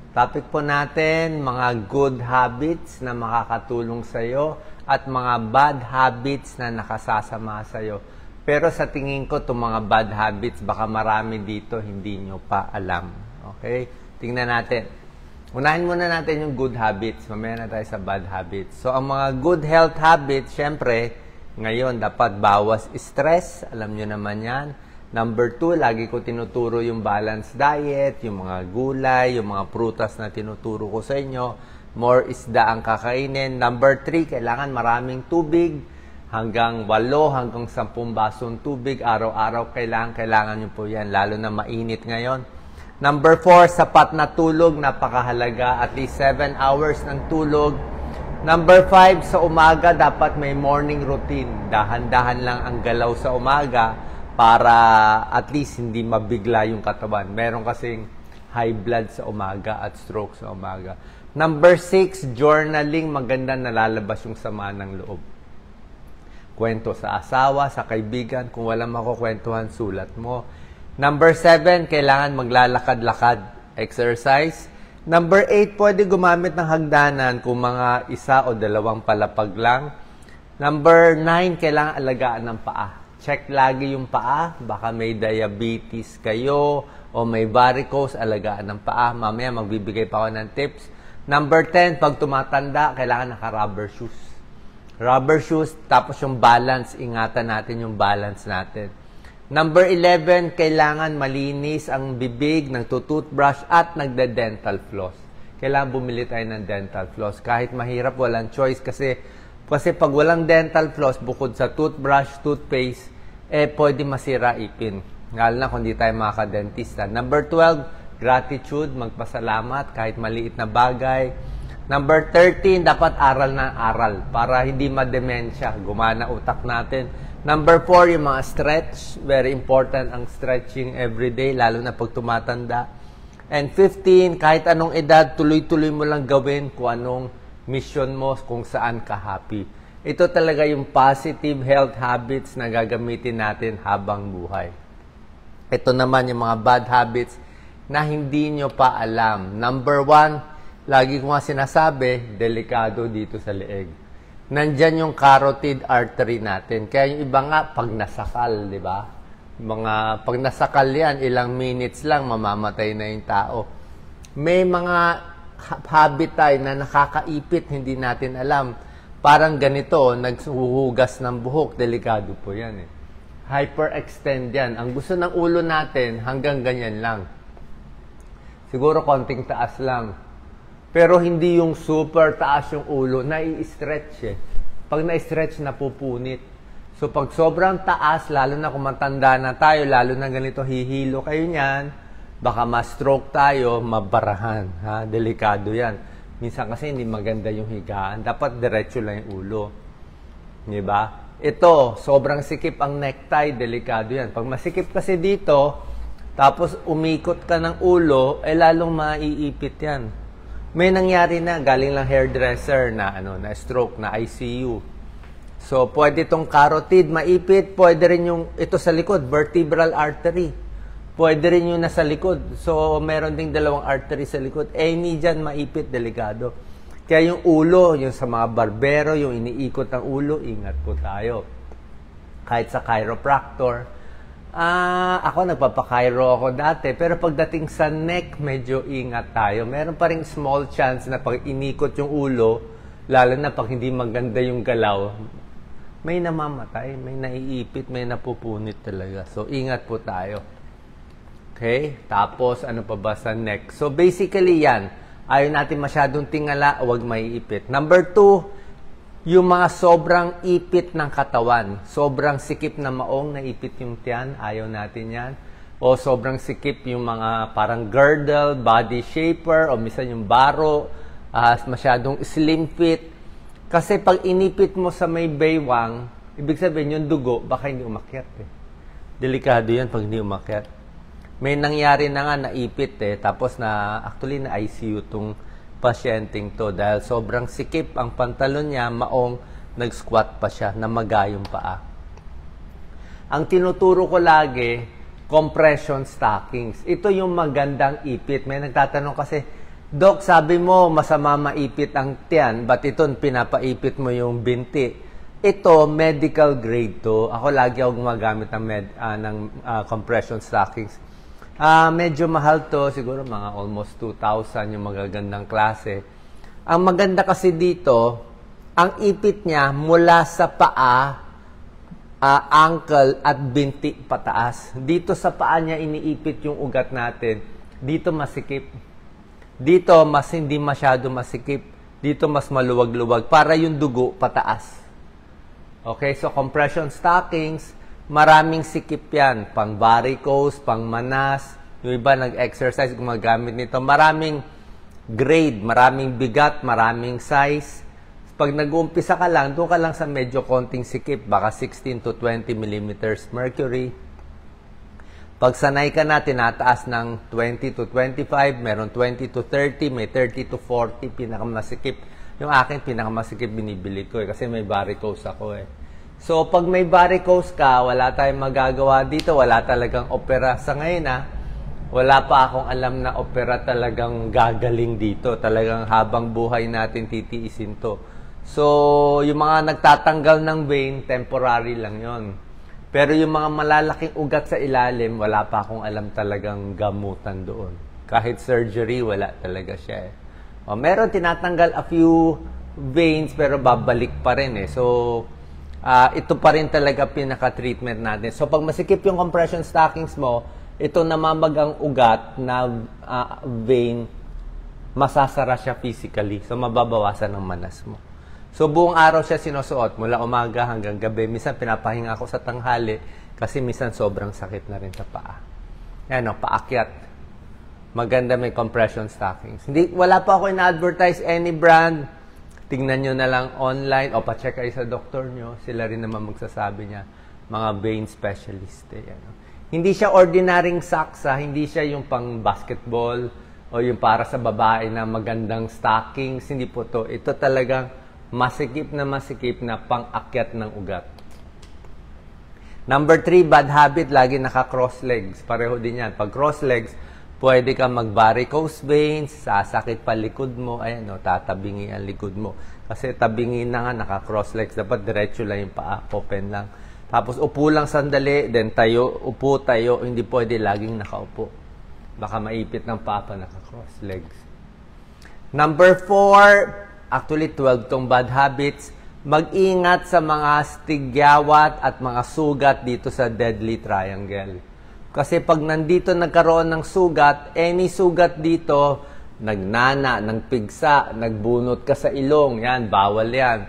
Topic po natin, mga good habits na makakatulong sa'yo at mga bad habits na nakasasama sa'yo. Pero sa tingin ko, itong mga bad habits, baka marami dito hindi nyo pa alam. Okay? Tingnan natin. Unahin muna natin yung good habits. Mamaya na tayo sa bad habits. So, ang mga good health habits, syempre, ngayon, dapat bawas stress. Alam nyo naman yan. Number 2, lagi ko tinuturo yung balanced diet, yung mga gulay, yung mga prutas na tinuturo ko sa inyo. More isda ang kakainin. Number 3, kailangan maraming tubig. Hanggang 8, hanggang 10 basong tubig. Araw-araw kailangan nyo po yan, lalo na mainit ngayon. Number 4, sapat na tulog, napakahalaga. At least 7 hours ng tulog. Number 5, sa umaga, dapat may morning routine. Dahan-dahan lang ang galaw sa umaga para at least hindi mabigla yung katawan. Meron kasing high blood sa umaga at stroke sa umaga. Number 6, journaling. Maganda, nalalabas yung sama ng loob. Kwento sa asawa, sa kaibigan. Kung walang makukwentuhan, sulat mo. Number 7, kailangan maglalakad-lakad. Exercise. Number 8, pwede gumamit ng hagdanan kung mga 1 o 2 palapag lang. Number 9, kailangan alagaan ng paa. Check lagi yung paa. Baka may diabetes kayo o may varicose, alagaan ng paa. Mamaya magbibigay pa ako ng tips. Number 10, pag tumatanda, kailangan naka-rubber shoes. Rubber shoes, tapos yung balance, ingatan natin yung balance natin. Number 11, kailangan malinis ang bibig, nagtutoothbrush at nagde-dental floss. Kailangan bumili tayo ng dental floss. Kahit mahirap, walang choice kasi pag walang dental floss, bukod sa toothbrush, toothpaste, pwede masira ipin. Lalo na kung di tayo makaka-dentista. Number 12, gratitude, magpasalamat kahit maliit na bagay. Number 13, dapat aral na aral para hindi ma-demensya, gumana utak natin. Number 4, yung mga stretch. Very important ang stretching everyday, lalo na pag tumatanda. And 15, kahit anong edad, tuloy-tuloy mo lang gawin kung anong mission mo, kung saan ka happy. Ito talaga yung positive health habits na gagamitin natin habang buhay. Ito naman yung mga bad habits na hindi nyo pa alam. Number 1, lagi ko nga sinasabi, delikado dito sa leeg. Nandyan yung carotid artery natin. Kaya yung iba nga, pag nasakal, di ba? Pag nasakal yan, ilang minutes lang, mamamatay na yung tao. May mga habit tayo na nakakaipit, hindi natin alam. Parang ganito, naghuhugas ng buhok, delikado po yan eh. Hyperextend yan. Ang gusto ng ulo natin, hanggang ganyan lang. Siguro konting taas lang. Pero hindi yung super taas yung ulo, nai-stretch eh. Pag na-stretch, napupunit. So pag sobrang taas, lalo na kung matanda na tayo, lalo na ganito, hihilo kayo niyan, baka ma-stroke tayo, mabarahan. Ha? Delikado yan. Minsan kasi hindi maganda yung higaan. Dapat diretso lang yung ulo. Diba? Ito, sobrang sikip ang necktie, delikado yan. Pag masikip kasi dito, tapos umikot ka ng ulo, lalong maiipit yan. May nangyari na, galing lang hairdresser na, na stroke, na ICU. So, pwede itong carotid, maipit. Pwede rin yung, ito sa likod, vertebral artery. Pwede rin yung nasa likod. So, meron ding 2 artery sa likod. Any dyan, maipit, delikado. Kaya yung ulo, yung sa mga barbero, yung iniikot ng ulo, ingat po tayo. Kahit sa chiropractor. Ako, nagpapakairo ako dati. Pero pagdating sa neck, medyo ingat tayo. Meron pa rin small chance na pag inikot yung ulo, lalo na pag hindi maganda yung galaw, may namamatay, may naiipit, may napupunit talaga. So, ingat po tayo. Okay? Tapos, ano pa ba sa neck? So, basically yan. Ayaw natin masyadong tingala, huwag maiipit. Number 2, yung mga sobrang ipit ng katawan. Sobrang sikip na maong naipit yung tiyan. Ayaw natin yan. O sobrang sikip yung mga parang girdle, body shaper, o minsan yung baro, masyadong slim fit. Kasi pag inipit mo sa may baywang, ibig sabihin yung dugo, baka hindi umakyat eh. Delikado yan pag hindi umakyat. May nangyari na nga naipit eh, tapos actually na ICU tong pasyenteng to dahil sobrang sikip ang pantalon niya, maong nag-squat pa siya, namaga yung paa. Ang tinuturo ko lagi, compression stockings. Ito yung magandang ipit. May nagtatanong kasi, Dok, sabi mo, masama maipit ang tiyan, ba't ito pinapaipit mo yung binti? Ito, medical grade to. Ako lagi ako gumagamit ng compression stockings. Medyo mahal to, siguro mga almost 2,000 yung magagandang klase. Ang maganda kasi dito, ang ipit niya mula sa paa, ankle at binti pataas. Dito sa paa niya iniipit yung ugat natin. Dito masikip. Dito, mas hindi masyado masikip. Dito, mas maluwag-luwag. Para yung dugo, pataas. Okay, so compression stockings, maraming sikip yan. Pang varicose, pang manas. Yung iba nag-exercise, gumagamit nito. Maraming grade, maraming bigat, maraming size. Pag nag-uumpisa ka lang, doon ka lang sa medyo konting sikip. Baka 16 to 20 millimeters mercury. Pag sanay ka na, tinataas ng 20 to 25, meron 20 to 30, may 30 to 40, pinakamasikip. Yung akin, pinakamasikip binibili ko kasi may varicose ako eh. So, pag may varicose ka, wala tayong magagawa dito, wala talagang opera. Sa ngayon wala pa akong alam na opera talagang gagaling dito. Talagang habang buhay natin titiisin to. So, yung mga nagtatanggal ng vein, temporary lang yon. Pero yung mga malalaking ugat sa ilalim, wala pa akong alam talagang gamutan doon. Kahit surgery, wala talaga siya eh. Meron tinatanggal a few veins, pero babalik pa rin eh. So, ito pa rin talaga pinaka-treatment natin. So, pag masikip yung compression stockings mo, ito namamagang ugat na vein, masasara siya physically. So, mababawasan ng manas mo. So, buong araw siya sinusuot, mula umaga hanggang gabi. Minsan, pinapahinga ako sa tanghali kasi minsan sobrang sakit na rin sa paa. Yan paakyat. Maganda may compression stockings. Wala pa ako in-advertise any brand. Tingnan nyo na lang online o pa-check kayo sa doktor nyo. Sila rin naman magsasabi niya. Mga vein specialist. Hindi siya ordinaryong socks. Hindi siya yung pang basketball o yung para sa babae na magandang stockings. Hindi po to. Ito talagang masikip na pang-akyat ng ugat. Number 3, bad habit, lagi naka-cross legs. Pareho din yan. Pag cross legs, pwede ka mag-varicose veins, sasakit pa likod mo, ayan tatabingi ang likod mo. Kasi tabingi na nga, naka-cross legs. Dapat diretso lang yung paa, open lang. Tapos upo lang sandali, then tayo, upo, tayo. Hindi pwede laging nakaupo. Baka maipit ng paa pa naka-cross legs. Number 4, actually, 12 tong bad habits. Mag-ingat sa mga stigyawat at mga sugat dito sa deadly triangle. Kasi pag nandito nagkaroon ng sugat, any sugat dito, nagnana, nagpigsa, nagbunot ka sa ilong, yan, bawal yan.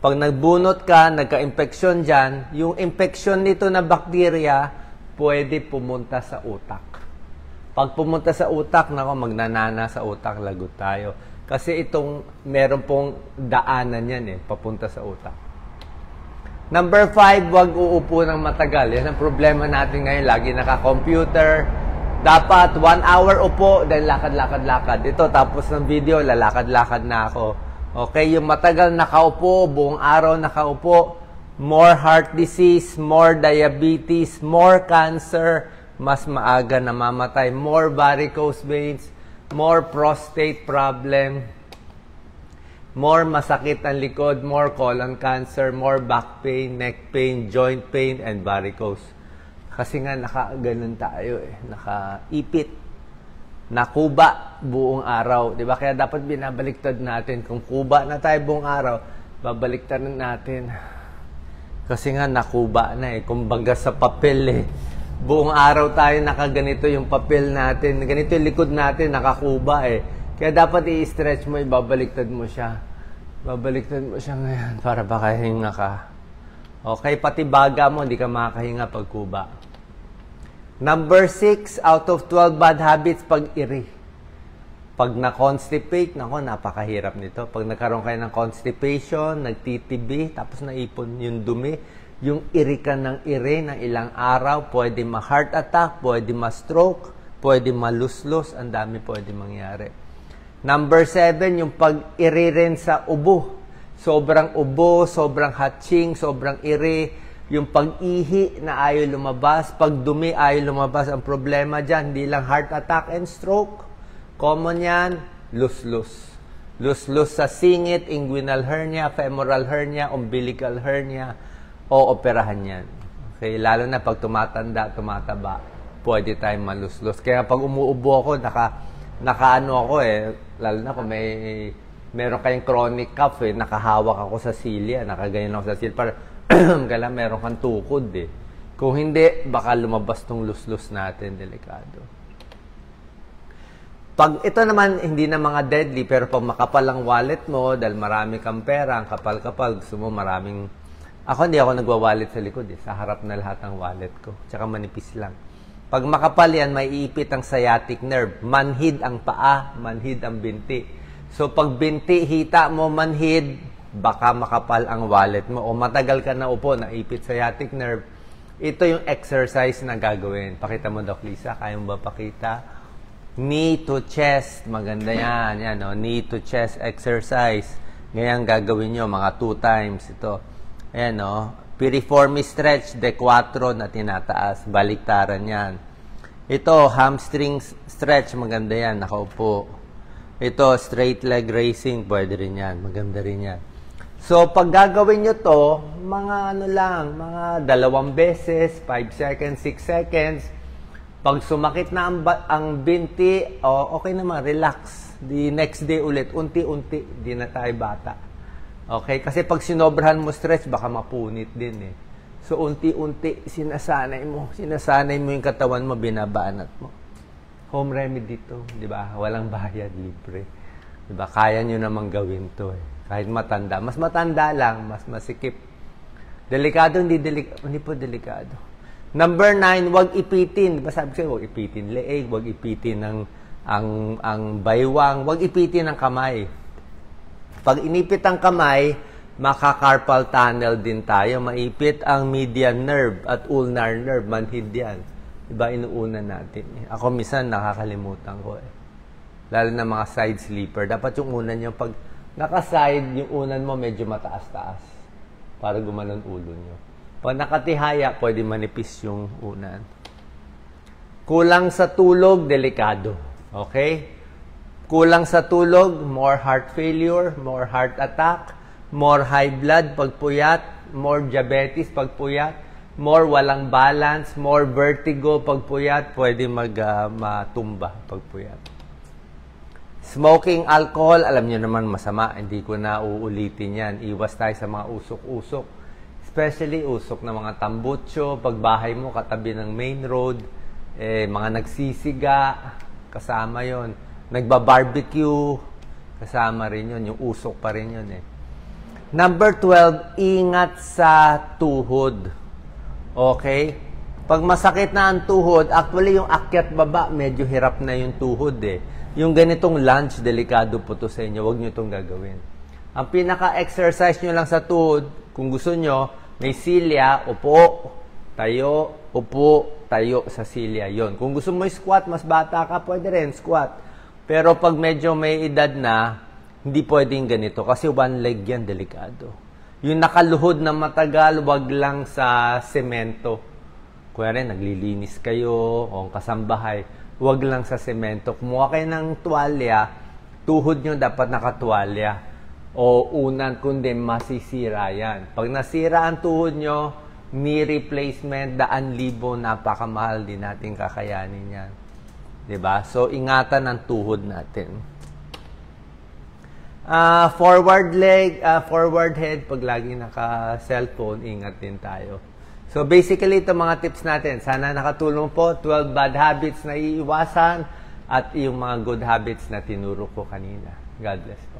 Pag nagbunot ka, nagka-infeksyon dyan, yung infeksyon nito na bakterya, pwede pumunta sa utak. Pag pumunta sa utak, magnanana sa utak, lagot tayo. Kasi meron pong daanan yan papunta sa utak. Number 5, huwag uupo ng matagal. Yan ang problema natin ngayon. Lagi naka-computer. Dapat 1 hour upo, then lakad-lakad-lakad. Ito, tapos ng video, lalakad-lakad na ako. Okay, yung matagal nakaupo, buong araw nakaupo, more heart disease, more diabetes, more cancer, mas maaga namamatay, more varicose veins, more prostate problem, more masakit ang likod, more colon cancer, more back pain, neck pain, joint pain, and varicose. Kasi nga naka-ganun tayo naka-ipit, nakuba buong araw. Diba? Kaya dapat binabaliktad natin. Kung kuba na tayo buong araw, babaliktad natin. Kasi nga nakuba na kumbaga sa papel buong araw tayo nakaganito yung papel natin. Ganito yung likod natin, nakakuba Kaya dapat i-stretch mo, ibabaliktad mo siya. Babaliktad mo siya ngayon para makahinga ka. Okay, pati baga mo, hindi ka makakahinga pag kuba. Number 6, out of 12 bad habits, pag-iri. Pag na-constipate, napakahirap nito. Pag nagkaroon kayo ng constipation, nagtitibi, tapos naipon yung dumi, yung iri ka ng iri ng ilang araw, pwede ma-heart attack, pwede ma-stroke, pwede maluslos, ang dami pwede mangyari. Number 7, yung pag-iri rin sa ubo. Sobrang ubo, sobrang hatching, sobrang iri. Yung pag-ihi na ayaw lumabas, pag-dumi ayaw lumabas. Ang problema dyan, hindi lang heart attack and stroke. Common yan. Lus-lus. Lus-lus sa singit, inguinal hernia, femoral hernia, umbilical hernia, o operahan yan. Okay, lalo na pag tumatanda, tumataba, pwede tayong malus-lus. Kaya pag umuubo ako, nakaano ako lalo na kung meron kayong chronic cough nakahawak ako sa silya, nakaganyan ako sa silya, para kala meron kang tukod Kung hindi, baka lumabas tong lus-lus natin, delikado. Pag ito naman, hindi na mga deadly, pero pag makapal ang wallet mo, dahil marami kang pera, ang kapal-kapal, gusto mo maraming... Ako, hindi ako nagwa-wallet sa likod Sa harap na lahat ng wallet ko. Tsaka manipis lang. Pag makapal yan, may iipit ang sciatic nerve. Manhid ang paa, manhid ang binti. So, pag binti, hita mo, manhid, baka makapal ang wallet mo. O matagal ka na upo, naipit sciatic nerve. Ito yung exercise na gagawin. Pakita mo, Doc Lisa. Kaya mo ba pakita? Knee to chest. Maganda yan. Yan knee to chest exercise. Ngayon gagawin nyo mga 2 times ito. Ayan piriformis stretch de 4 na tinataas. Baliktaran yan. Ito, hamstring stretch. Maganda yan. Nakaupo. Ito, straight leg raising. Pwede rin yan. Maganda rin yan. So, pag gagawin nyo to, mga mga 2 beses, 5 seconds, 6 seconds. Pag sumakit na ang binti, okay naman, relax. The next day ulit, unti-unti, di na tayo bata. Okay? Kasi pag sinobrahan mo stretch, baka mapunit din So, unti-unti, sinasanay mo yung katawan mo, binabanat mo. Home remedy to, di ba? Walang bayad, libre. Di ba? Kaya nyo namang gawin to Kahit matanda. Mas matanda lang, mas masikip. Delikado, hindi po delikado. Number 9, wag ipitin. Diba sabi ko, wag ipitin leeg, wag ipitin ang baywang, wag ipitin ang kamay. Pag inipit ang kamay, maka-carpal tunnel din tayo. Maipit ang median nerve at ulnar nerve. Manhid yan. Diba, inuuna natin. Ako minsan nakakalimutan ko Lalo na mga side sleeper. Dapat yung unan nyo, pag naka-side, yung unan mo medyo mataas-taas. Para gumanon ulo nyo. Pag nakatihaya, pwede manipis yung unan. Kulang sa tulog, delikado. Okay? Kulang sa tulog, more heart failure, more heart attack, more high blood pagpuyat, more diabetes pagpuyat, more walang balance, more vertigo pagpuyat, pwede matumba pagpuyat. Smoking alcohol, alam niyo naman masama, hindi ko na uulitin yan. Iwas tayo sa mga usok-usok. Especially usok ng mga tambutso, pagbahay mo katabi ng main road, mga nagsisiga, kasama yon. Nagba-barbecue, kasama rin yon. Yung usok pa rin yun Number 12, ingat sa tuhod. Okay? Pag masakit na ang tuhod, actually yung akyat baba, medyo hirap na yung tuhod Yung ganitong lunge, delikado po to sa inyo. Huwag nyo itong gagawin. Ang pinaka-exercise nyo lang sa tuhod, kung gusto nyo, may silya, upo, tayo sa silya. Yon. Kung gusto mo squat, mas bata ka, pwede rin squat. Pero pag medyo may edad na, hindi pwedeng ganito. Kasi one leg yan, delikado. Yung nakaluhod na matagal, wag lang sa semento. Kuya rin, naglilinis kayo, o kasambahay, wag lang sa semento. Kumuha kayo ng tuwalya, tuhod nyo dapat nakatuwalya. O unan, kundi masisira yan. Pag nasira ang tuhod nyo, knee replacement, 100,000, napakamahal din natin kakayanin yan. Diba? So, ingatan ang tuhod natin. Forward leg, forward head, pag lagi naka-cellphone, ingat din tayo. So, basically, ito mga tips natin. Sana nakatulong po. 12 bad habits na iiwasan at yung mga good habits na tinuro ko kanina. God bless po.